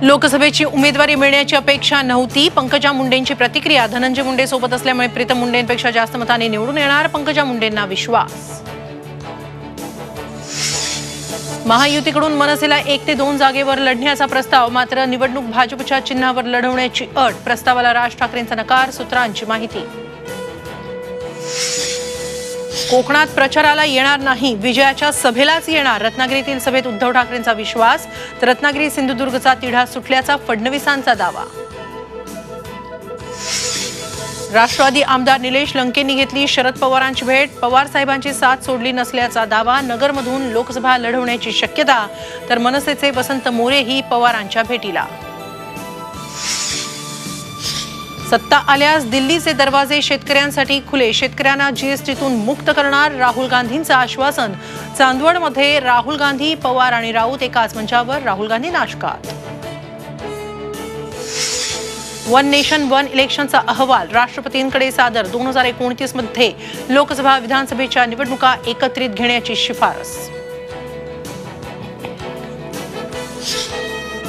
लोकसभेची उमेदवारी मिळण्याची अपेक्षा नव्हती. पंकजा मुंडेंची प्रतिक्रिया. धनंजय मुंडे सोबत असल्यामुळे प्रीतम मुंडेंपेक्षा जास्त मतांनी निवडून येणार. पंकजा मुंडेंना विश्वास. महायुतीकडून मनसेला 1 ते 2 जागेवर लढण्याचा प्रस्ताव. मात्र निवडणूक भाजपच्या चिन्हावर लढवण्याची अट. प्रस्तावाला राज ठाकरेंचा नकार. सूत्रांची माहिती. कोकणात प्रचाराला येणार नाही, विजयाच्या सभेलाच येणार. रत्नागिरीतील सभेत उद्धव ठाकरेंचा विश्वास. तर रत्नागिरी सिंधुदुर्गचा तिढा सुटल्याचा फडणवीसांचा दावा. राष्ट्रवादी आमदार निलेश लंकेंनी घेतली शरद पवारांची भेट. पवार साहेबांची साथ सोडली नसल्याचा दावा. नगरमधून लोकसभा लढवण्याची शक्यता. तर मनसेचे वसंत मोरेही पवारांच्या भेटीला. सत्ता आल्यास दिल्लीचे दरवाजे शेतकऱ्यांसाठी खुले. शेतकऱ्यांना जीएसटीतून मुक्त करणार. राहुल गांधींचं आश्वासन. चांदवडमध्ये राहुल गांधी, पवार आणि राऊत एकाच मंचावर. राहुल गांधी नाशकात. वन नेशन वन इलेक्शनचा अहवाल राष्ट्रपतींकडे सादर. 2029 मध्ये लोकसभा विधानसभेच्या निवडणुका एकत्रित घेण्याची शिफारस.